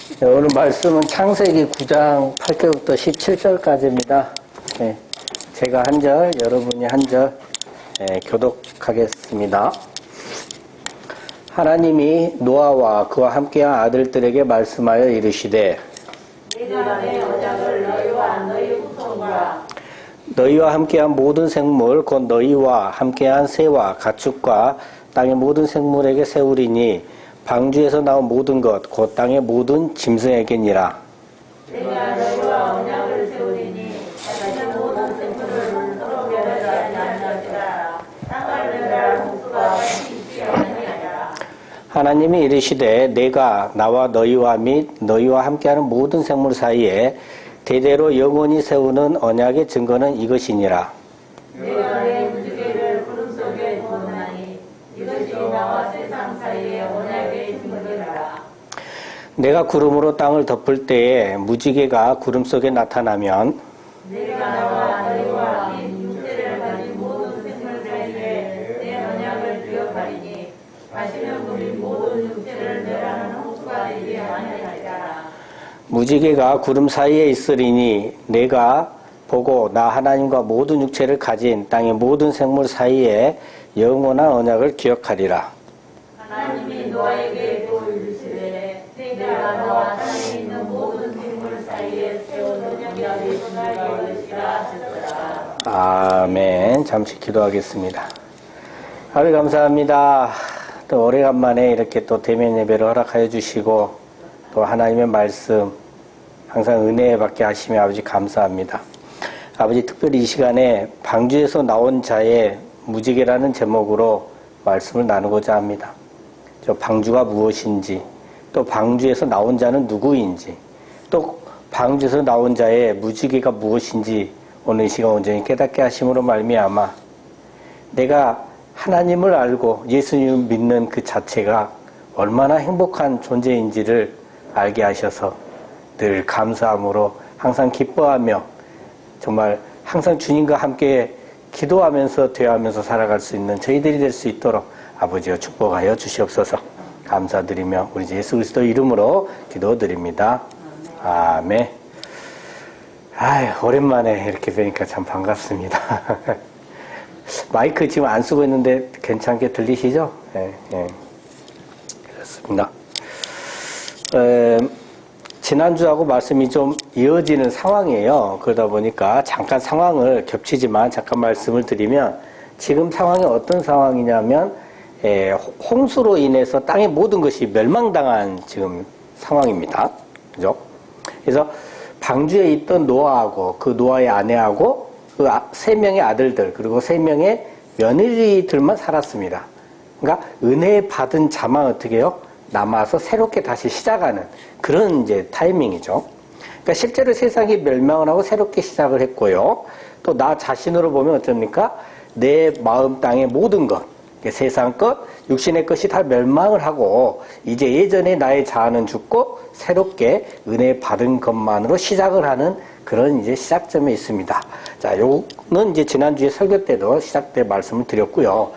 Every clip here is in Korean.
네, 오늘 말씀은 창세기 9장 8절부터 17절까지입니다. 네, 제가 한 절, 여러분이 한 절 교독하겠습니다. 하나님이 노아와 그와 함께한 아들들에게 말씀하여 이르시되 내가 내 언약을 너희와 너희 후손과 너희와 함께한 모든 생물 곧 너희와 함께한 새와 가축과 땅의 모든 생물에게 세우리니 방주에서 나온 모든 것 곧 땅의 모든 짐승에게니라. 내가 너희와 언약을 세우리니 땅의 모든 생물을 서로 멸하지 아니하리라. 땅을 멸할 홍수가 있지 아니하리라. 하나님이 이르시되 내가 나와 너희와 및 너희와 함께하는 모든 생물 사이에 대대로 영원히 세우는 언약의 증거는 이것이니라. 내가 내 무지개를 구름 속에 두었나니 이것이 나와 세상 사이의 언약의 증거니라. 내가 구름으로 땅을 덮을 때에 무지개가 구름 속에 나타나면 내가 나와 너희와 및 육체를 가진 모든 생물 사이에 내 언약을 기억하리니 다시는 우리 모든 육체를 멸하는 홍수가 되지 아니하리라. 무지개가 구름 사이에 있으리니 내가 보고 나 하나님과 모든 육체를 가진 땅의 모든 생물 사이에 영원한 언약을 기억하리라. 하나님이 노아에게 또 이르시되 내가 너와 땅에 있는 모든 생물 사이에 세운 언약이 전할 것이라 하셨더라. 아멘. 잠시 기도하겠습니다. 하나님 감사합니다. 또 오래간만에 이렇게 또 대면 예배를 허락하여 주시고 또 하나님의 말씀 항상 은혜 받게 하시며 아버지 감사합니다. 아버지 특별히 이 시간에 방주에서 나온 자의 무지개라는 제목으로 말씀을 나누고자 합니다. 저 방주가 무엇인지, 또 방주에서 나온 자는 누구인지, 또 방주에서 나온 자의 무지개가 무엇인지 오늘 이 시간 온전히 깨닫게 하심으로 말미암아 내가 하나님을 알고 예수님을 믿는 그 자체가 얼마나 행복한 존재인지를 알게 하셔서 늘 감사함으로 항상 기뻐하며 정말 항상 주님과 함께 기도하면서 대화하면서 살아갈 수 있는 저희들이 될 수 있도록 아버지여 축복하여 주시옵소서. 감사드리며 우리 예수 그리스도 이름으로 기도드립니다. 아멘. 오랜만에 이렇게 뵈니까 참 반갑습니다. 마이크 지금 안 쓰고 있는데 괜찮게 들리시죠? 네, 네. 그렇습니다. 지난주하고 말씀이 좀 이어지는 상황이에요. 그러다 보니까 잠깐 상황을 겹치지만 잠깐 말씀을 드리면 지금 상황이 어떤 상황이냐면 홍수로 인해서 땅의 모든 것이 멸망당한 지금 상황입니다. 그죠? 그래서 방주에 있던 노아하고 그 노아의 아내하고 그 3명의 아들들 그리고 3명의 며느리들만 살았습니다. 그러니까 은혜 받은 자만 어떻게 해요? 남아서 새롭게 다시 시작하는 그런 이제 타이밍이죠. 그러니까 실제로 세상이 멸망을 하고 새롭게 시작을 했고요. 또 나 자신으로 보면 어쩝니까? 내 마음 땅의 모든 것, 세상 것, 육신의 것이 다 멸망을 하고 이제 예전에 나의 자아는 죽고 새롭게 은혜 받은 것만으로 시작을 하는 그런 이제 시작점에 있습니다. 자, 요는 이제 지난주에 설교 때도 시작 때 말씀을 드렸고요.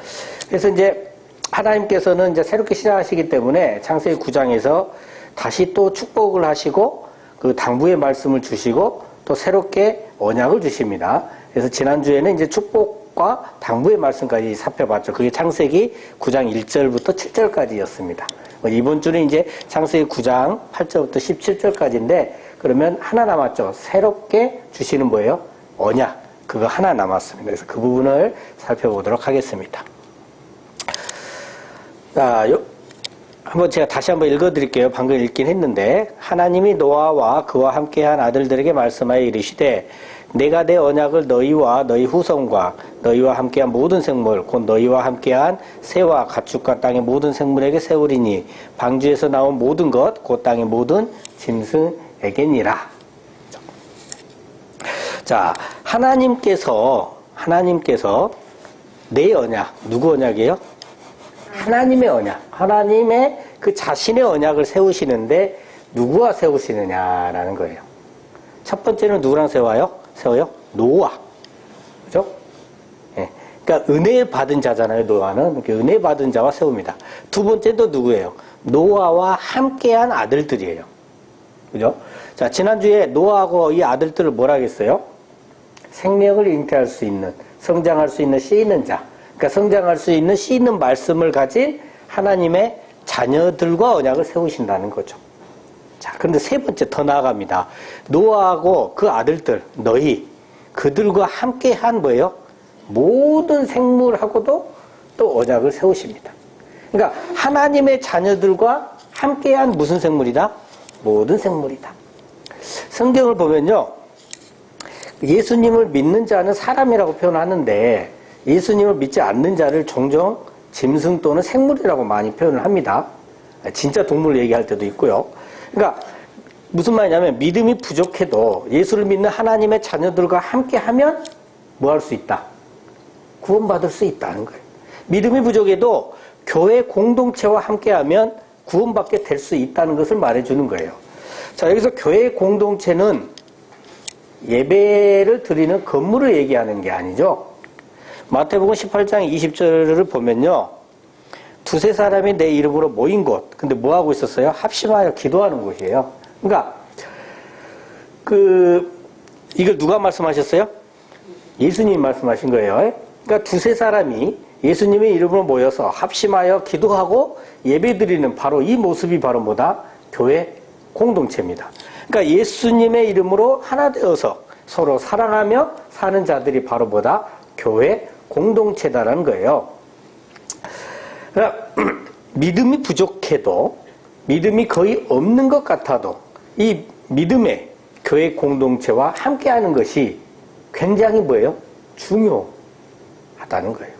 그래서 이제 하나님께서는 이제 새롭게 시작하시기 때문에 창세기 9장에서 다시 또 축복을 하시고 그 당부의 말씀을 주시고 또 새롭게 언약을 주십니다. 그래서 지난주에는 이제 축복과 당부의 말씀까지 살펴봤죠. 그게 창세기 9장 1절부터 7절까지였습니다. 이번 주는 이제 창세기 9장 8절부터 17절까지인데 그러면 하나 남았죠. 새롭게 주시는 뭐예요? 언약. 그거 하나 남았습니다. 그래서 그 부분을 살펴보도록 하겠습니다. 자, 한번 제가 다시 한번 읽어드릴게요. 방금 읽긴 했는데 하나님이 노아와 그와 함께한 아들들에게 말씀하여 이르시되 내가 내 언약을 너희와 너희 후손과 너희와 함께한 모든 생물 곧 너희와 함께한 새와 가축과 땅의 모든 생물에게 세우리니 방주에서 나온 모든 것 곧 땅의 모든 짐승에게니라. 자, 하나님께서 내 언약, 누구 언약이에요? 하나님의 언약, 하나님의 그 자신의 언약을 세우시는데 누구와 세우시느냐라는 거예요. 첫 번째는 누구랑 세워요? 노아. 그죠? 예. 그러니까 은혜 받은 자잖아요, 노아는. 은혜 받은 자와 세웁니다. 두 번째는 또 누구예요? 노아와 함께한 아들들이에요. 그죠? 자, 지난주에 노아하고 이 아들들을 뭐라 하겠어요? 생명을 잉태할 수 있는, 성장할 수 있는 씨 있는 자. 그러니까 성장할 수 있는 씨 있는 말씀을 가진 하나님의 자녀들과 언약을 세우신다는 거죠. 자, 근데 세 번째 더 나아갑니다. 노아하고 그 아들들, 너희, 그들과 함께 한 뭐예요? 모든 생물하고도 또 언약을 세우십니다. 그러니까 하나님의 자녀들과 함께한 무슨 생물이다? 모든 생물이다. 성경을 보면요, 예수님을 믿는 자는 사람이라고 표현하는데 예수님을 믿지 않는 자를 종종 짐승 또는 생물이라고 많이 표현을 합니다. 진짜 동물 얘기할 때도 있고요. 그러니까 무슨 말이냐면 믿음이 부족해도 예수를 믿는 하나님의 자녀들과 함께하면 뭐 할 수 있다? 구원받을 수 있다는 거예요. 믿음이 부족해도 교회 공동체와 함께하면 구원받게 될 수 있다는 것을 말해주는 거예요. 자, 여기서 교회 공동체는 예배를 드리는 건물을 얘기하는 게 아니죠. 마태복음 18장 20절을 보면요, 두세 사람이 내 이름으로 모인 곳, 근데 뭐 하고 있었어요? 합심하여 기도하는 곳이에요. 그러니까 이걸 누가 말씀하셨어요? 예수님이 말씀하신 거예요. 그러니까 두세 사람이 예수님의 이름으로 모여서 합심하여 기도하고 예배드리는 바로 이 모습이 바로 뭐다? 교회 공동체입니다. 그러니까 예수님의 이름으로 하나 되어서 서로 사랑하며 사는 자들이 바로 뭐다? 교회 공동체다라는 거예요. 그러니까 믿음이 부족해도, 믿음이 거의 없는 것 같아도 이 믿음의 교회 공동체와 함께하는 것이 굉장히 뭐예요? 중요하다는 거예요.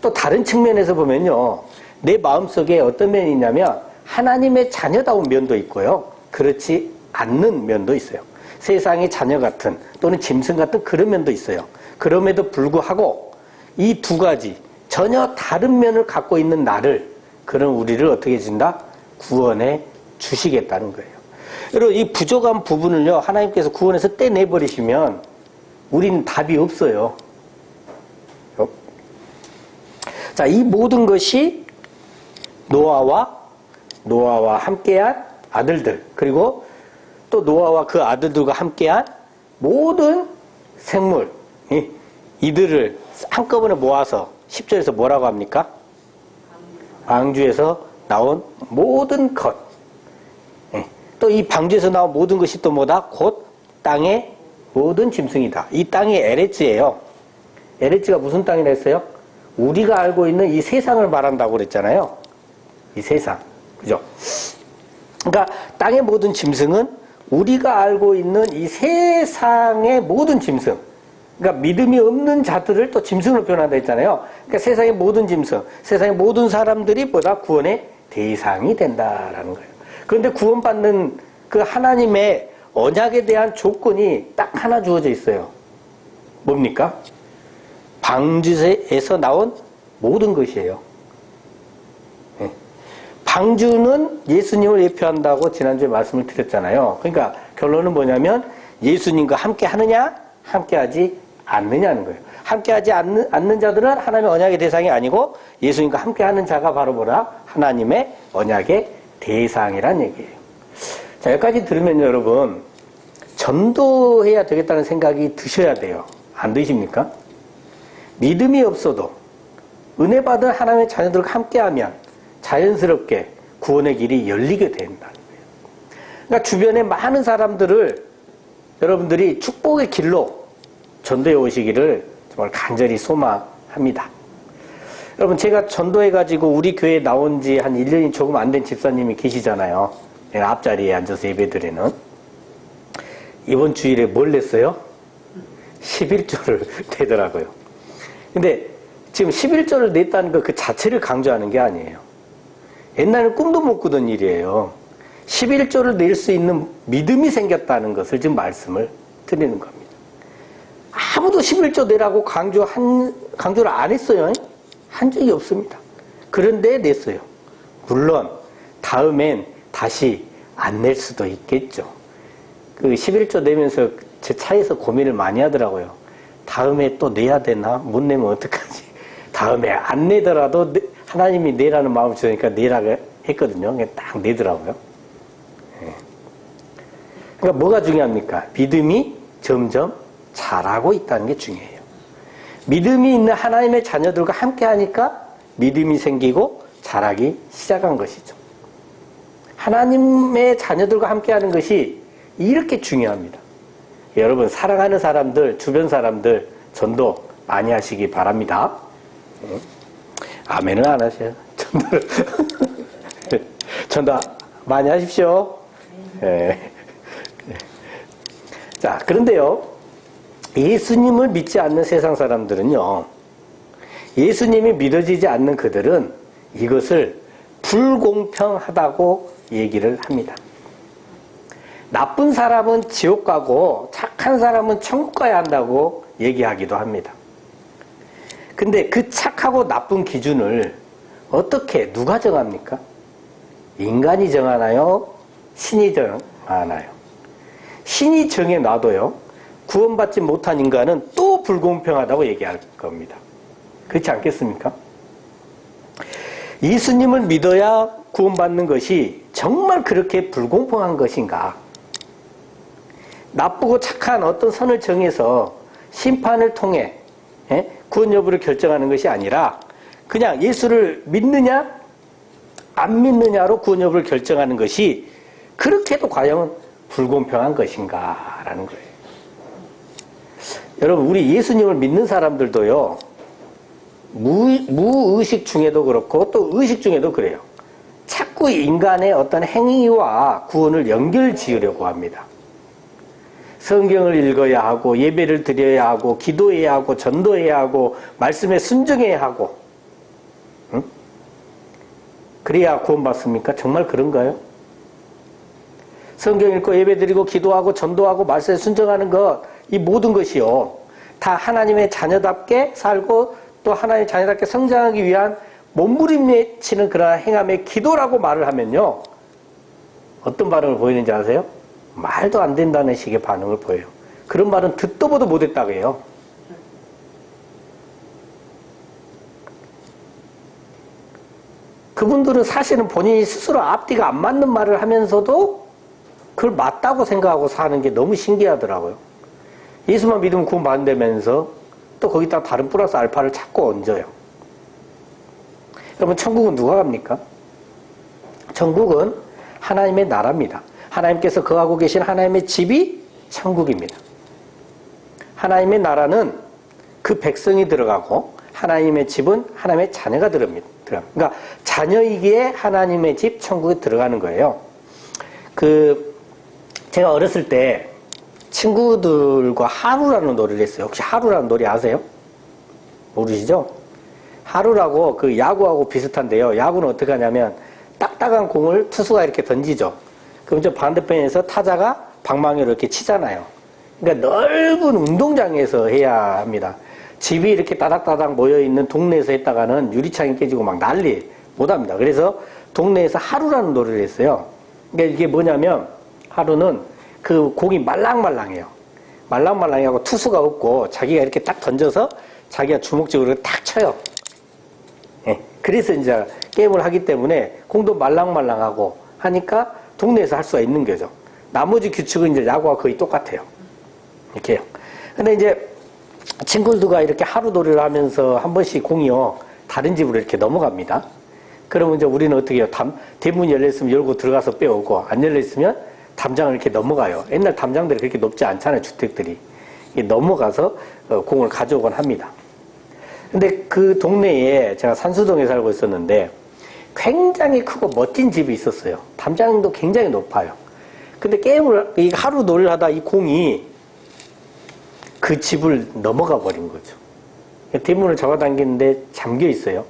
또 다른 측면에서 보면요, 내 마음속에 어떤 면이 있냐면 하나님의 자녀다운 면도 있고요, 그렇지 않는 면도 있어요. 세상의 자녀 같은 또는 짐승 같은 그런 면도 있어요. 그럼에도 불구하고 이 두 가지 전혀 다른 면을 갖고 있는 나를, 그런 우리를 어떻게 해준다? 구원해 주시겠다는 거예요. 여러분, 이 부족한 부분을요, 하나님께서 구원해서 떼내버리시면 우리는 답이 없어요. 자, 이 모든 것이 노아와 함께한 아들들, 그리고 또 노아와 그 아들들과 함께한 모든 생물, 이들을 한꺼번에 모아서 10절에서 뭐라고 합니까? 방주에서 나온 모든 것. 또 이 방주에서 나온 모든 것이 또 뭐다? 곧 땅의 모든 짐승이다. 이 땅이 에레츠예요. 에레츠가 무슨 땅이라 했어요? 우리가 알고 있는 이 세상을 말한다고 그랬잖아요. 이 세상. 그죠? 그러니까 땅의 모든 짐승은 우리가 알고 있는 이 세상의 모든 짐승. 그러니까 믿음이 없는 자들을 또 짐승으로 표현한다 했잖아요. 그러니까 세상의 모든 짐승, 세상의 모든 사람들이 보다 구원의 대상이 된다라는 거예요. 그런데 구원받는 그 하나님의 언약에 대한 조건이 딱 하나 주어져 있어요. 뭡니까? 방주에서 나온 모든 것이에요. 방주는 예수님을 예표한다고 지난주에 말씀을 드렸잖아요. 그러니까 결론은 뭐냐면 예수님과 함께 하느냐, 함께 하지 않느냐는 거예요. 함께 하지 않는 자들은 하나님의 언약의 대상이 아니고 예수님과 함께 하는 자가 바로 뭐라? 하나님의 언약의 대상이란 얘기예요. 자, 여기까지 들으면 여러분, 전도해야 되겠다는 생각이 드셔야 돼요. 안 드십니까? 믿음이 없어도 은혜 받은 하나님의 자녀들과 함께하면 자연스럽게 구원의 길이 열리게 된다는 거예요. 그러니까 주변에 많은 사람들을 여러분들이 축복의 길로 전도해 오시기를 정말 간절히 소망합니다. 여러분, 제가 전도해가지고 우리 교회에 나온 지 한 1년이 조금 안 된 집사님이 계시잖아요. 앞자리에 앉아서 예배드리는. 이번 주일에 뭘 냈어요? 11조를 내더라고요. 근데 지금 11조를 냈다는 거 그 자체를 강조하는 게 아니에요. 옛날에는 꿈도 못 꾸던 일이에요. 11조를 낼 수 있는 믿음이 생겼다는 것을 지금 말씀을 드리는 겁니다. 아무도 11조 내라고 강조를 안 했어요. 한 적이 없습니다. 그런데 냈어요. 물론 다음엔 다시 안 낼 수도 있겠죠. 그 11조 내면서 제 차에서 고민을 많이 하더라고요. 다음에 또 내야 되나? 못 내면 어떡하지? 다음에 안 내더라도 하나님이 내라는 마음을 주니까 내라고 했거든요. 그냥 딱 내더라고요. 네. 그러니까 뭐가 중요합니까? 믿음이 점점 자라고 있다는 게 중요해요. 믿음이 있는 하나님의 자녀들과 함께 하니까 믿음이 생기고 자라기 시작한 것이죠. 하나님의 자녀들과 함께 하는 것이 이렇게 중요합니다. 여러분, 사랑하는 사람들, 주변 사람들 전도 많이 하시기 바랍니다. 아멘은 안 하세요. 전도 많이 하십시오. 네. 자, 그런데요, 예수님을 믿지 않는 세상 사람들은요, 예수님이 믿어지지 않는 그들은 이것을 불공평하다고 얘기를 합니다. 나쁜 사람은 지옥 가고 착한 사람은 천국 가야 한다고 얘기하기도 합니다. 근데 그 착하고 나쁜 기준을 어떻게 누가 정합니까? 인간이 정하나요? 신이 정하나요? 신이 정해놔도요, 구원받지 못한 인간은 또 불공평하다고 얘기할 겁니다. 그렇지 않겠습니까? 예수님을 믿어야 구원받는 것이 정말 그렇게 불공평한 것인가? 나쁘고 착한 어떤 선을 정해서 심판을 통해 구원 여부를 결정하는 것이 아니라 그냥 예수를 믿느냐 안 믿느냐로 구원 여부를 결정하는 것이 그렇게도 과연 불공평한 것인가 라는 거예요. 여러분, 우리 예수님을 믿는 사람들도요, 무의식 중에도 그렇고 또 의식 중에도 그래요. 자꾸 인간의 어떤 행위와 구원을 연결 지으려고 합니다. 성경을 읽어야 하고 예배를 드려야 하고 기도해야 하고 전도해야 하고 말씀에 순종해야 하고, 응? 그래야 구원받습니까? 정말 그런가요? 성경 읽고 예배 드리고 기도하고 전도하고 말씀에 순종하는 것, 이 모든 것이요, 다 하나님의 자녀답게 살고 또 하나님의 자녀답게 성장하기 위한 몸부림치는 그런 행함의 기도라고 말을 하면요, 어떤 반응을 보이는지 아세요? 말도 안 된다는 식의 반응을 보여요. 그런 말은 듣도 보도 못했다고 해요. 그분들은 사실은 본인이 스스로 앞뒤가 안 맞는 말을 하면서도 그걸 맞다고 생각하고 사는 게 너무 신기하더라고요. 예수만 믿으면 구원받는다면서 또 거기다 다른 플러스 알파를 자꾸 얹어요. 여러분, 천국은 누가 갑니까? 천국은 하나님의 나라입니다. 하나님께서 거하고 계신 하나님의 집이 천국입니다. 하나님의 나라는 그 백성이 들어가고 하나님의 집은 하나님의 자녀가 들어갑니다. 그러니까 자녀이기에 하나님의 집 천국에 들어가는 거예요. 제가 어렸을 때 친구들과 하루라는 놀이를 했어요. 혹시 하루라는 놀이 아세요? 모르시죠? 하루라고 그 야구하고 비슷한데요. 야구는 어떻게 하냐면 딱딱한 공을 투수가 이렇게 던지죠. 그럼 저 반대편에서 타자가 방망이로 이렇게 치잖아요. 그러니까 넓은 운동장에서 해야 합니다. 집이 이렇게 따닥따닥 모여있는 동네에서 했다가는 유리창이 깨지고 막 난리 못합니다. 그래서 동네에서 하루라는 놀이를 했어요. 그러니까 이게 뭐냐면 하루는 그 공이 말랑말랑해요. 말랑말랑해하고 투수가 없고 자기가 이렇게 딱 던져서 자기가 주먹질로 탁 쳐요. 예. 그래서 이제 게임을 하기 때문에 공도 말랑말랑하고 하니까 동네에서 할 수가 있는 거죠. 나머지 규칙은 이제 야구와 거의 똑같아요. 이렇게요. 근데 이제 친구들과 이렇게 하루 놀이를 하면서 한 번씩 공이요, 다른 집으로 이렇게 넘어갑니다. 그러면 이제 우리는 어떻게 해요? 대문이 열려있으면 열고 들어가서 빼오고, 안 열려있으면 담장을 이렇게 넘어가요. 옛날 담장들이 그렇게 높지 않잖아요, 주택들이. 넘어가서 공을 가져오곤 합니다. 근데 그 동네에 제가 산수동에 살고 있었는데 굉장히 크고 멋진 집이 있었어요. 담장도 굉장히 높아요. 근데 이 하루 놀이를 하다 이 공이 그 집을 넘어가 버린 거죠. 뒷문을 잡아당기는데 잠겨 있어요.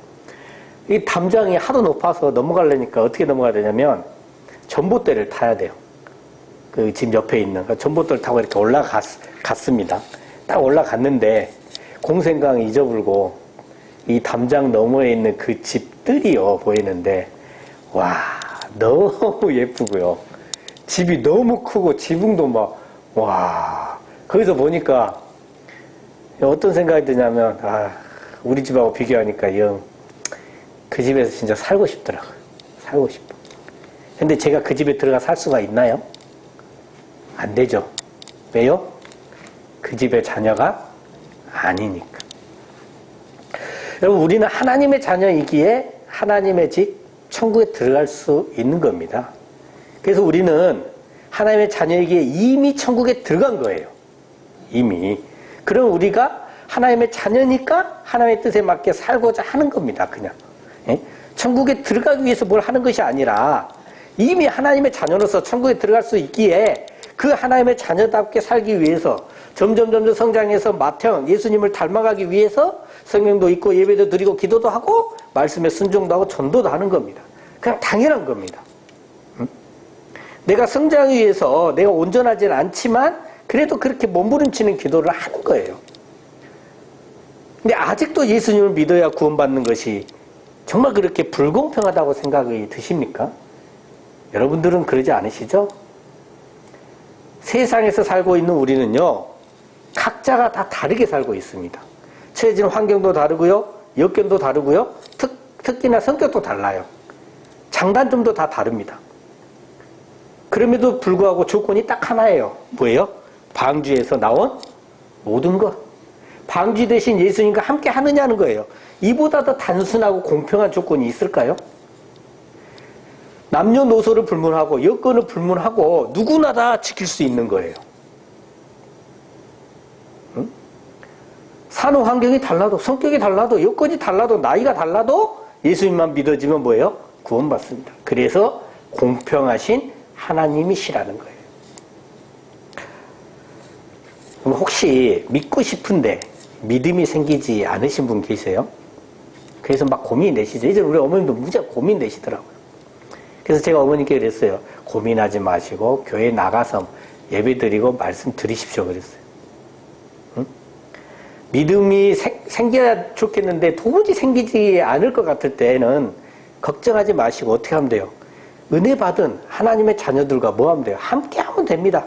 이 담장이 하도 높아서 넘어가려니까 어떻게 넘어가야 되냐면 전봇대를 타야 돼요. 그 집 옆에 있는 전봇대를 타고 이렇게 올라갔습니다. 딱 올라갔는데 공생강 잊어불고 이 담장 너머에 있는 그 집들이요 보이는데, 와, 너무 예쁘고요. 집이 너무 크고 지붕도 막, 와, 거기서 보니까 어떤 생각이 드냐면, 우리 집하고 비교하니까 그 집에서 진짜 살고 싶더라고요. 살고 싶어. 근데 제가 그 집에 들어가 살 수가 있나요? 안 되죠. 왜요? 그 집의 자녀가 아니니까. 여러분, 우리는 하나님의 자녀이기에 하나님의 집 천국에 들어갈 수 있는 겁니다. 그래서 우리는 하나님의 자녀이기에 이미 천국에 들어간 거예요. 이미. 그럼 우리가 하나님의 자녀니까 하나님의 뜻에 맞게 살고자 하는 겁니다. 그냥. 예? 천국에 들어가기 위해서 뭘 하는 것이 아니라 이미 하나님의 자녀로서 천국에 들어갈 수 있기에 그 하나님의 자녀답게 살기 위해서 점점 성장해서 맏형 예수님을 닮아가기 위해서 성경도 읽고 예배도 드리고 기도도 하고 말씀에 순종도 하고 전도도 하는 겁니다. 그냥 당연한 겁니다. 내가 성장하기 위해서 내가 온전하지는 않지만 그래도 그렇게 몸부림치는 기도를 하는 거예요. 근데 아직도 예수님을 믿어야 구원받는 것이 정말 그렇게 불공평하다고 생각이 드십니까? 여러분들은 그러지 않으시죠? 세상에서 살고 있는 우리는요, 각자가 다 다르게 살고 있습니다. 처해진 환경도 다르고요, 여건도 다르고요, 특기나 성격도 달라요. 장단점도 다 다릅니다. 그럼에도 불구하고 조건이 딱 하나예요. 뭐예요? 방주에서 나온 모든 것. 방주 대신 예수님과 함께 하느냐는 거예요. 이보다 더 단순하고 공평한 조건이 있을까요? 남녀노소를 불문하고 여건을 불문하고 누구나 다 지킬 수 있는 거예요. 응? 사는 환경이 달라도 성격이 달라도 여건이 달라도 나이가 달라도 예수님만 믿어지면 뭐예요? 구원받습니다. 그래서 공평하신 하나님이시라는 거예요. 그럼 혹시 믿고 싶은데 믿음이 생기지 않으신 분 계세요? 그래서 막 고민 내시죠. 이제 우리 어머님도 무지하게 고민 내시더라고요. 그래서 제가 어머님께 그랬어요. 고민하지 마시고 교회 나가서 예배 드리고 말씀 드리십시오 그랬어요. 응? 믿음이 생겨야 좋겠는데 도무지 생기지 않을 것 같을 때는 걱정하지 마시고 어떻게 하면 돼요? 은혜 받은 하나님의 자녀들과 뭐 하면 돼요? 함께 하면 됩니다.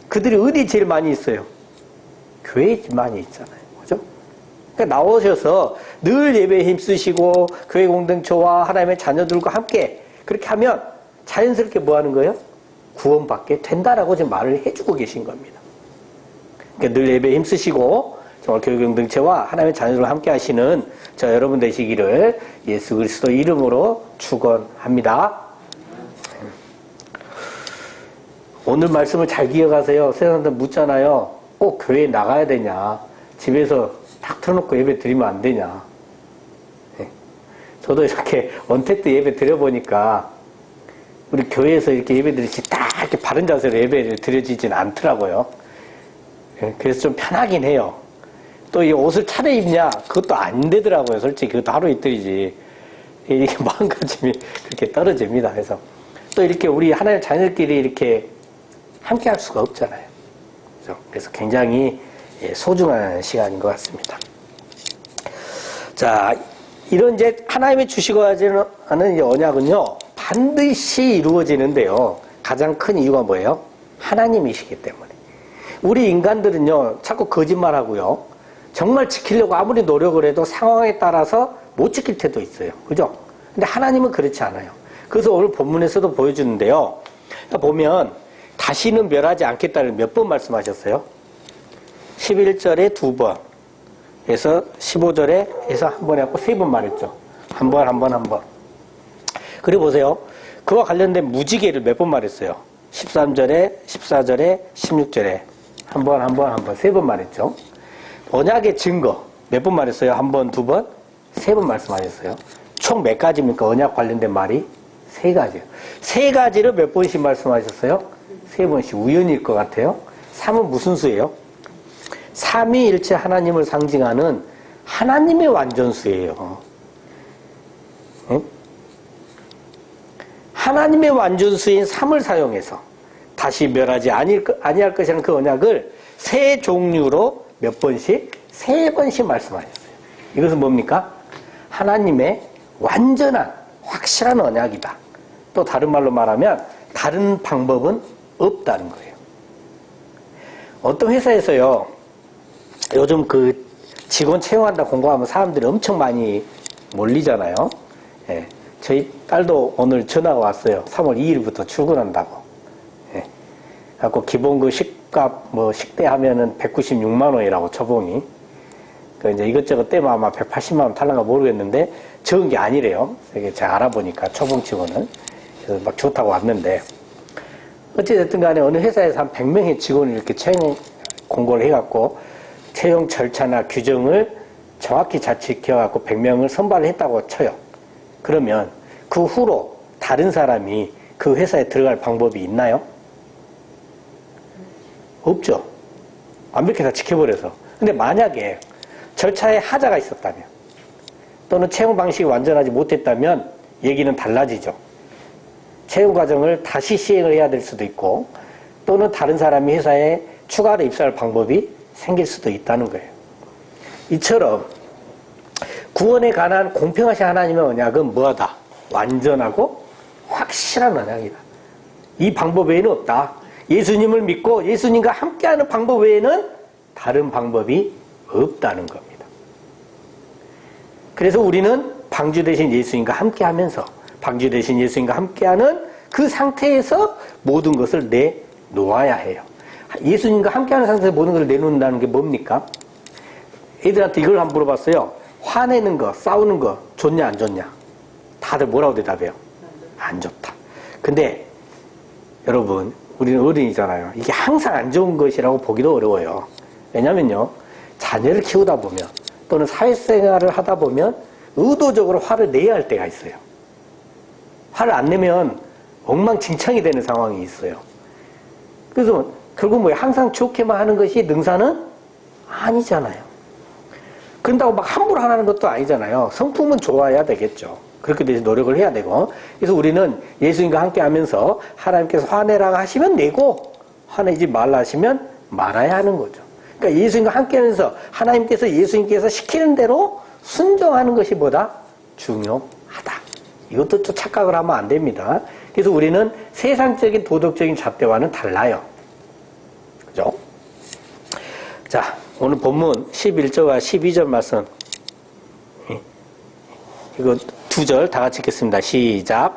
그들이 어디 제일 많이 있어요? 교회에 많이 있잖아요. 그죠? 그러니까 나오셔서 늘 예배에 힘쓰시고 교회 공동체와 하나님의 자녀들과 함께 그렇게 하면 자연스럽게 뭐 하는 거예요? 구원받게 된다라고 지금 말을 해주고 계신 겁니다. 그러니까 늘 예배에 힘쓰시고 정말 교회 공동체와 하나님의 자녀들과 함께 하시는 저 여러분 되시기를 예수 그리스도 이름으로 축원합니다. 오늘 말씀을 잘 기억하세요. 세상들 묻잖아요. 꼭 교회에 나가야 되냐? 집에서 탁 틀어놓고 예배 드리면 안 되냐? 네. 저도 이렇게 언택트 예배 드려보니까 우리 교회에서 이렇게 예배 드리지 딱 이렇게 바른 자세로 예배를 드려지진 않더라고요. 네. 그래서 좀 편하긴 해요. 또 이 옷을 차려입냐? 그것도 안 되더라고요. 솔직히 그것도 하루 이틀이지. 이게 마음가짐이 그렇게 떨어집니다. 그래서 또 이렇게 우리 하나님의 자녀들끼리 이렇게 함께 할 수가 없잖아요. 그래서 굉장히 소중한 시간인 것 같습니다. 자, 이런 이제 하나님이 주시고 하는 이 언약은요, 반드시 이루어지는데요. 가장 큰 이유가 뭐예요? 하나님이시기 때문에. 우리 인간들은요, 자꾸 거짓말하고요. 정말 지키려고 아무리 노력을 해도 상황에 따라서 못 지킬 때도 있어요. 그죠? 근데 하나님은 그렇지 않아요. 그래서 오늘 본문에서도 보여주는데요. 보면, 다시는 멸하지 않겠다는 몇 번 말씀하셨어요? 11절에 2번, 에서 15절에 해서 한 번 해갖고 3번 말했죠. 한 번. 그리고 보세요. 그와 관련된 무지개를 몇 번 말했어요? 13절에, 14절에, 16절에 한 번, 3번 말했죠. 언약의 증거 몇 번 말했어요? 한 번, 2번, 3번 말씀하셨어요. 총 몇 가지입니까? 언약 관련된 말이? 3가지요. 3가지를 몇 번씩 말씀하셨어요? 3번씩. 우연일 것 같아요. 3은 무슨 수예요? 삼위일체 하나님을 상징하는 하나님의 완전수예요. 응? 하나님의 완전수인 3을 사용해서 다시 멸하지 아니할 것이라는 그 언약을 3 종류로 몇 번씩? 3번씩 말씀하셨어요. 이것은 뭡니까? 하나님의 완전한 확실한 언약이다. 또 다른 말로 말하면 다른 방법은 없다는 거예요. 어떤 회사에서요, 요즘 그 직원 채용한다 공고하면 사람들이 엄청 많이 몰리잖아요. 예, 저희 딸도 오늘 전화가 왔어요. 3월 2일부터 출근한다고. 예, 갖고 기본 그 식값, 식대 하면은 196만 원이라고, 초봉이. 그 이제 이것저것 떼면 아마 180만 원 탈란가 모르겠는데, 적은 게 아니래요. 이게 제가 알아보니까, 초봉 치고는. 그래서 막 좋다고 왔는데. 어찌됐든 간에 어느 회사에서 한 100명의 직원을 이렇게 채용 공고를 해갖고, 채용 절차나 규정을 정확히 잘 지켜갖고 100명을 선발을 했다고 쳐요. 그러면 그 후로 다른 사람이 그 회사에 들어갈 방법이 있나요? 없죠. 완벽히 다 지켜버려서. 근데 만약에 절차에 하자가 있었다면, 또는 채용 방식이 완전하지 못했다면 얘기는 달라지죠. 채용 과정을 다시 시행을 해야 될 수도 있고, 또는 다른 사람이 회사에 추가로 입사할 방법이 생길 수도 있다는 거예요. 이처럼 구원에 관한 공평하신 하나님의 언약은 뭐하다? 완전하고 확실한 언약이다. 이 방법 외에는 없다. 예수님을 믿고 예수님과 함께하는 방법 외에는 다른 방법이 없다는 겁니다. 그래서 우리는 방주 대신 예수님과 함께하면서, 방주 대신 예수님과 함께하는 그 상태에서 모든 것을 내놓아야 해요. 예수님과 함께하는 상태에서 모든 것을 내놓는다는 게 뭡니까? 애들한테 이걸 한번 물어봤어요. 화내는 거, 싸우는 거 좋냐 안 좋냐? 다들 뭐라고 대답해요? 안 좋다. 근데 여러분, 우리는 어른이잖아요. 이게 항상 안 좋은 것이라고 보기도 어려워요. 왜냐면요, 자녀를 키우다 보면, 또는 사회생활을 하다 보면 의도적으로 화를 내야 할 때가 있어요. 화를 안 내면 엉망진창이 되는 상황이 있어요. 그래서 결국 뭐예요? 항상 좋게만 하는 것이 능사는 아니잖아요. 그런다고 막 함부로 하라는 것도 아니잖아요. 성품은 좋아야 되겠죠. 그렇게 대해서 노력을 해야 되고. 그래서 우리는 예수님과 함께 하면서 하나님께서 화내라고 하시면 내고, 화내지 말라 하시면 말아야 하는 거죠. 그러니까 예수님과 함께 하면서 하나님께서 예수님께서 시키는 대로 순종하는 것이 뭐다? 중요하다. 이것도 또 착각을 하면 안 됩니다. 그래서 우리는 세상적인 도덕적인 잣대와는 달라요. 그죠? 자, 오늘 본문 11절과 12절 말씀. 이거 두 절 다 같이 읽겠습니다. 시작.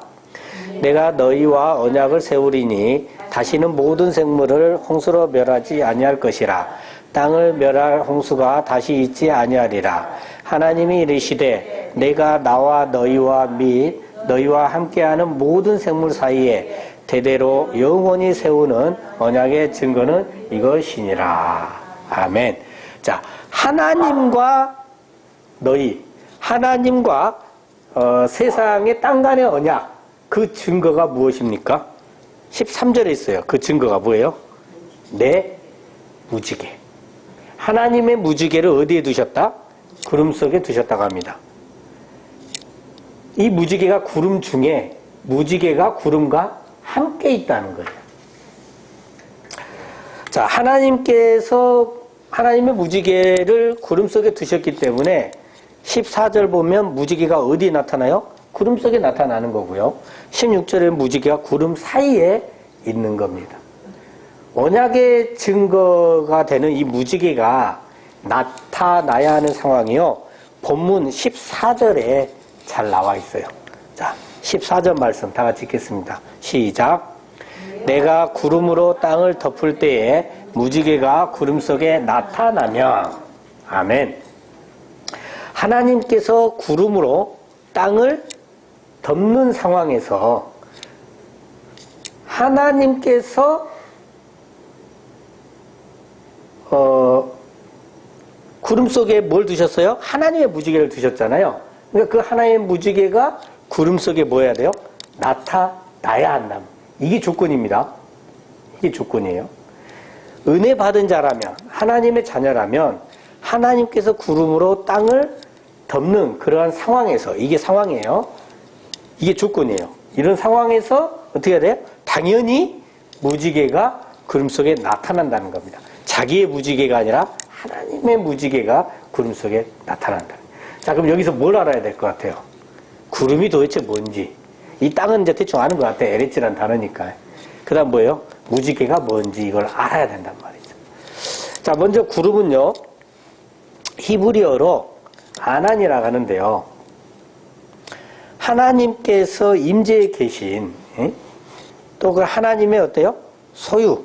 내가 너희와 언약을 세우리니 다시는 모든 생물을 홍수로 멸하지 아니할 것이라. 땅을 멸할 홍수가 다시 있지 아니하리라. 하나님이 이르시되 내가 나와 너희와 및 너희와 함께하는 모든 생물 사이에 대대로 영원히 세우는 언약의 증거는 이것이니라. 아멘. 자, 하나님과 너희, 하나님과 세상의 땅 간의 언약, 그 증거가 무엇입니까? 13절에 있어요. 그 증거가 뭐예요? 내 무지개. 하나님의 무지개를 어디에 두셨다? 구름 속에 두셨다고 합니다. 이 무지개가 구름 중에 무지개가 구름과 함께 있다는 거예요. 자, 하나님께서 하나님의 무지개를 구름 속에 두셨기 때문에 14절 보면 무지개가 어디에 나타나요? 구름 속에 나타나는 거고요. 16절에 무지개가 구름 사이에 있는 겁니다. 언약의 증거가 되는 이 무지개가 나타나야 하는 상황이요. 본문 14절에 잘 나와 있어요. 자, 14절 말씀 다 같이 읽겠습니다. 시작. 내가 구름으로 땅을 덮을 때에 무지개가 구름 속에 나타나면, 아멘. 하나님께서 구름으로 땅을 덮는 상황에서 하나님께서 구름 속에 뭘 두셨어요? 하나님의 무지개를 두셨잖아요. 그러니까 그 하나님의 무지개가 구름 속에 뭐 해야 돼요? 나타나야 한다. 이게 조건입니다. 이게 조건이에요. 은혜 받은 자라면, 하나님의 자녀라면 하나님께서 구름으로 땅을 덮는 그러한 상황에서, 이게 상황이에요. 이게 조건이에요. 이런 상황에서 어떻게 해야 돼요? 당연히 무지개가 구름 속에 나타난다는 겁니다. 자기의 무지개가 아니라 하나님의 무지개가 구름 속에 나타난다. 자, 그럼 여기서 뭘 알아야 될 것 같아요? 구름이 도대체 뭔지. 이 땅은 이제 대충 아는 것 같아. LH라는 단어니까. 그 다음 뭐예요? 무지개가 뭔지 이걸 알아야 된단 말이죠. 자, 먼저 구름은요, 히브리어로 아난이라고 하는데요. 하나님께서 임재해 계신, 또 그 하나님의 어때요? 소유,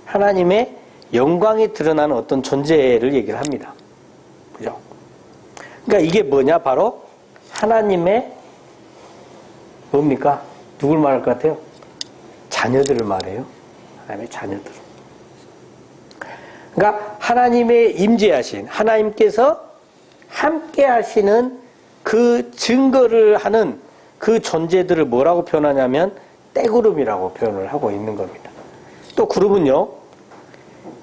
하나님의 영광이 드러나는 어떤 존재를 얘기를 합니다. 그죠? 그러니까 이게 뭐냐? 바로 하나님의 뭡니까? 누굴 말할 것 같아요? 자녀들을 말해요. 하나님의 자녀들. 그러니까 하나님의 임재하신, 하나님께서 함께 하시는 그 증거를 하는 그 존재들을 뭐라고 표현하냐면 떼구름이라고 표현을 하고 있는 겁니다. 또 구름은요,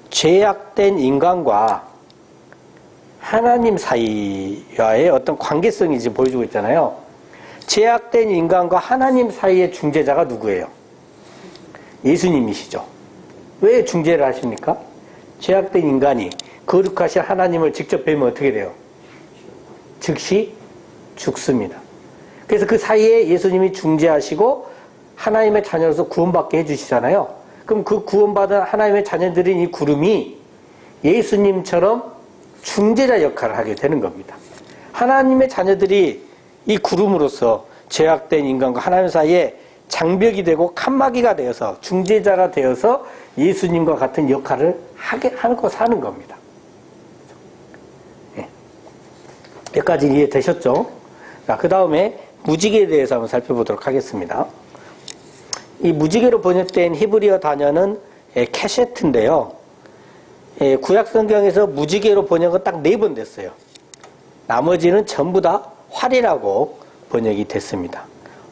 죄악된 인간과 하나님 사이와의 어떤 관계성이 지금 보여주고 있잖아요. 죄악된 인간과 하나님 사이의 중재자가 누구예요? 예수님이시죠. 왜 중재를 하십니까? 죄악된 인간이 거룩하신 하나님을 직접 뵈면 어떻게 돼요? 즉시 죽습니다. 그래서 그 사이에 예수님이 중재하시고 하나님의 자녀로서 구원받게 해주시잖아요. 그럼 그 구원받은 하나님의 자녀들인 이 구름이 예수님처럼 중재자 역할을 하게 되는 겁니다. 하나님의 자녀들이 이 구름으로서 죄악된 인간과 하나님 사이에 장벽이 되고 칸막이가 되어서 중재자가 되어서 예수님과 같은 역할을 하고 사는 겁니다. 네. 여기까지 이해되셨죠? 자, 그 다음에 무지개에 대해서 한번 살펴보도록 하겠습니다. 이 무지개로 번역된 히브리어 단어는 캐셰트인데요. 구약 성경에서 무지개로 번역은 딱 4번 됐어요. 나머지는 전부 다 활이라고 번역이 됐습니다.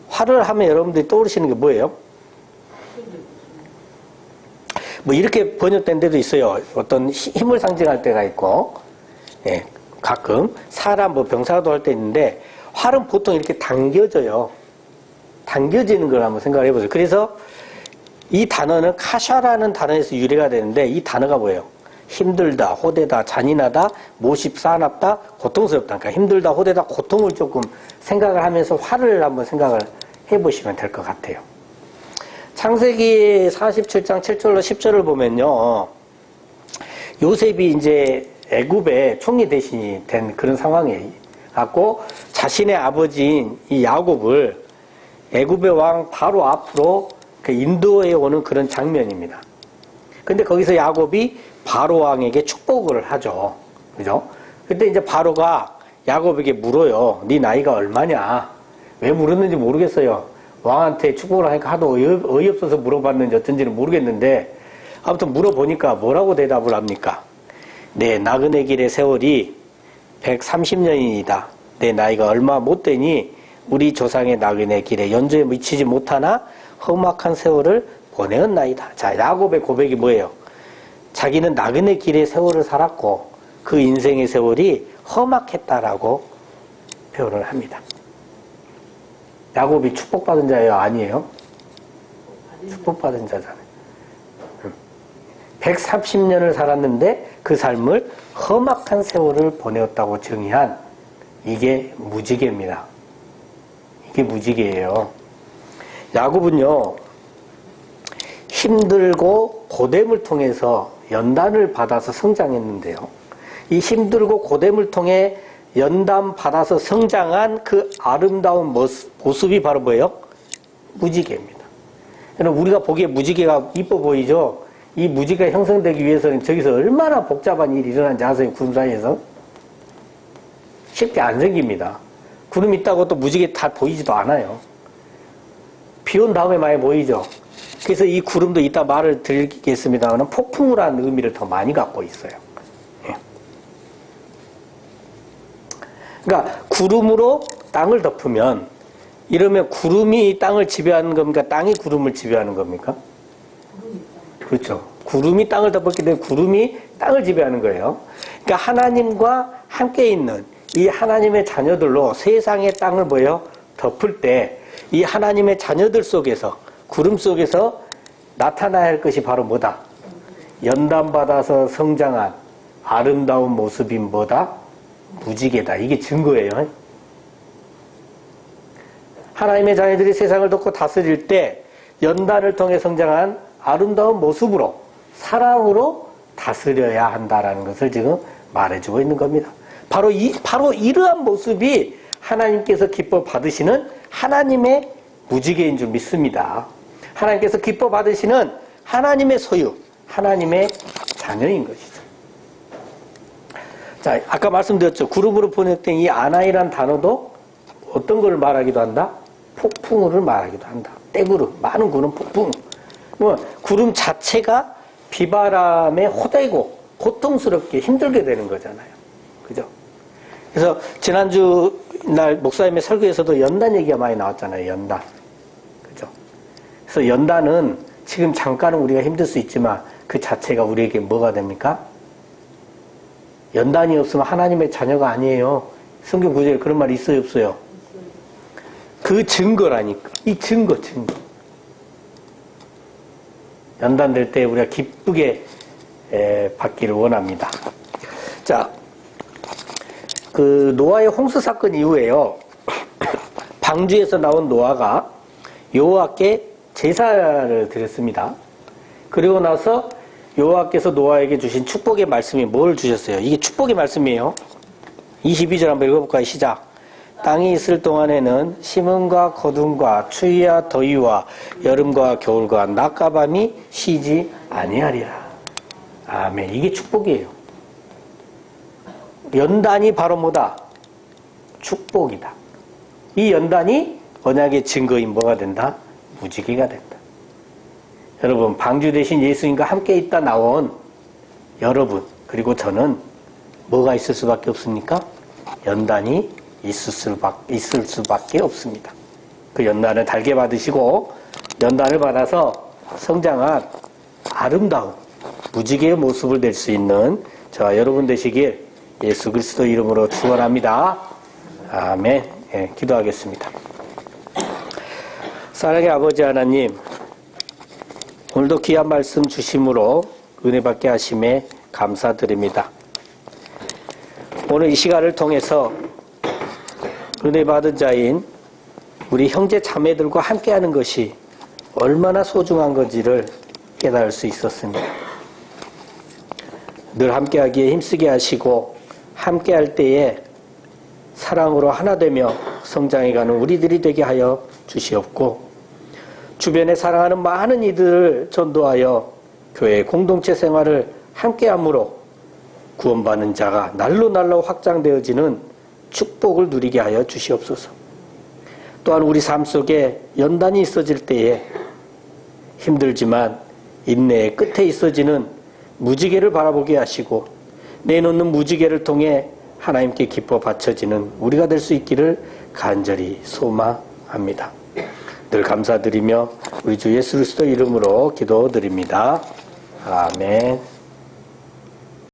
활을 하면 여러분들이 떠오르시는 게 뭐예요? 뭐 이렇게 번역된 데도 있어요. 어떤 힘을 상징할 때가 있고, 예, 가끔 사람 뭐 병사도 할 때 있는데 활은 보통 이렇게 당겨져요. 당겨지는 걸 한번 생각을 해보세요. 그래서 이 단어는 카샤라는 단어에서 유래가 되는데 이 단어가 뭐예요? 힘들다, 호되다, 잔인하다, 모십, 싸납다, 고통스럽다. 그러니까 힘들다, 호되다, 고통을 조금 생각을 하면서 활을 한번 생각을 해보시면 될 것 같아요. 창세기 47장 7절로 10절을 보면요. 요셉이 이제 애굽의 총리 대신이 된 그런 상황에 갖고 자신의 아버지인 이 야곱을 애굽의 왕 바로 앞으로 인도해 오는 그런 장면입니다. 근데 거기서 야곱이 바로 왕에게 축복을 하죠. 그죠? 그때 이제 바로가 야곱에게 물어요. 네 나이가 얼마냐? 왜 물었는지 모르겠어요. 왕한테 축복을 하니까 하도 어이없어서 물어봤는지 어쩐지는 모르겠는데 아무튼 물어보니까 뭐라고 대답을 합니까? 내 나그네 길의 세월이 130년이다. 내 나이가 얼마 못 되니 우리 조상의 나그네 길에 연주에 미치지 못하나 험악한 세월을 보내었나이다. 자, 야곱의 고백이 뭐예요? 자기는 나그네 길의 세월을 살았고 그 인생의 세월이 험악했다라고 표현을 합니다. 야곱이 축복받은 자예요? 아니에요? 축복받은 자잖아요. 130년을 살았는데 그 삶을 험악한 세월을 보내었다고 정의한 이게 무지개입니다. 이게 무지개예요. 야곱은요, 힘들고 고됨을 통해서 연단을 받아서 성장했는데요. 이 힘들고 고됨을 통해 연단 받아서 성장한 그 아름다운 모습이 바로 뭐예요? 무지개입니다. 여러분, 우리가 보기에 무지개가 이뻐 보이죠? 이 무지개가 형성되기 위해서는 저기서 얼마나 복잡한 일이 일어난지 아세요? 구름 사이에서? 쉽게 안 생깁니다. 구름 있다고 또 무지개 다 보이지도 않아요. 비 온 다음에 많이 보이죠? 그래서 이 구름도 이따 말을 드리겠습니다만 폭풍을 한 의미를 더 많이 갖고 있어요. 예. 그러니까 구름으로 땅을 덮으면 이러면 구름이 땅을 지배하는 겁니까? 땅이 구름을 지배하는 겁니까? 그렇죠. 구름이 땅을 덮었기 때문에 구름이 땅을 지배하는 거예요. 그러니까 하나님과 함께 있는 이 하나님의 자녀들로 세상의 땅을 뭐예요? 덮을 때 이 하나님의 자녀들 속에서 구름 속에서 나타나야 할 것이 바로 뭐다? 연단받아서 성장한 아름다운 모습인 뭐다? 무지개다. 이게 증거예요. 하나님의 자녀들이 세상을 덮고 다스릴 때 연단을 통해 성장한 아름다운 모습으로 사랑으로 다스려야 한다라는 것을 지금 말해주고 있는 겁니다. 바로 이러한 모습이 하나님께서 기뻐 받으시는 하나님의 무지개인 줄 믿습니다. 하나님께서 기뻐 받으시는 하나님의 소유, 하나님의 자녀인 것이죠. 자, 아까 말씀드렸죠. 구름으로 번역된 이 아나이란 단어도 어떤 걸 말하기도 한다? 폭풍우를 말하기도 한다. 떼구름, 많은 구름, 폭풍. 뭐 구름 자체가 비바람에 호되고 고통스럽게 힘들게 되는 거잖아요. 그죠? 그래서 지난주 날 목사님의 설교에서도 연단 얘기가 많이 나왔잖아요. 연단. 그죠? 그래서 연단은 지금 잠깐은 우리가 힘들 수 있지만 그 자체가 우리에게 뭐가 됩니까? 연단이 없으면 하나님의 자녀가 아니에요. 성경 구절에 그런 말이 있어요, 없어요? 그 증거라니까. 이 증거. 연단될 때 우리가 기쁘게 받기를 원합니다. 자, 그 노아의 홍수 사건 이후에요. 방주에서 나온 노아가 여호와께 제사를 드렸습니다. 그리고 나서 여호와께서 노아에게 주신 축복의 말씀이 뭘 주셨어요? 이게 축복의 말씀이에요. 22절 한번 읽어볼까요? 시작. 땅이 있을 동안에는 심음과 거둠과 추위와 더위와 여름과 겨울과 낮과 밤이 쉬지 아니하리라. 아멘. 이게 축복이에요. 연단이 바로 뭐다? 축복이다. 이 연단이 언약의 증거인 뭐가 된다? 무지개가 된다. 여러분, 방주 대신 예수님과 함께 있다 나온 여러분, 그리고 저는 뭐가 있을 수밖에 없습니까? 연단이 있을 수밖에 없습니다. 그 연단을 달게 받으시고 연단을 받아서 성장한 아름다운 무지개의 모습을 낼 수 있는 저와 여러분 되시길 예수 그리스도 이름으로 축원합니다. 아멘. 예, 기도하겠습니다. 사랑의 아버지 하나님, 오늘도 귀한 말씀 주심으로 은혜 받게 하심에 감사드립니다. 오늘 이 시간을 통해서 은혜 받은 자인 우리 형제 자매들과 함께하는 것이 얼마나 소중한 건지를 깨달을 수 있었습니다. 늘 함께하기에 힘쓰게 하시고 함께할 때에 사랑으로 하나 되며 성장해가는 우리들이 되게 하여 주시옵고 주변에 사랑하는 많은 이들을 전도하여 교회 공동체 생활을 함께함으로 구원받는 자가 날로 확장되어지는 축복을 누리게 하여 주시옵소서. 또한 우리 삶 속에 연단이 있어질 때에 힘들지만 인내의 끝에 있어지는 무지개를 바라보게 하시고 내놓는 무지개를 통해 하나님께 기뻐 바쳐지는 우리가 될 수 있기를 간절히 소망합니다. 늘 감사드리며 우리 주 예수 그리스도 이름으로 기도드립니다. 아멘.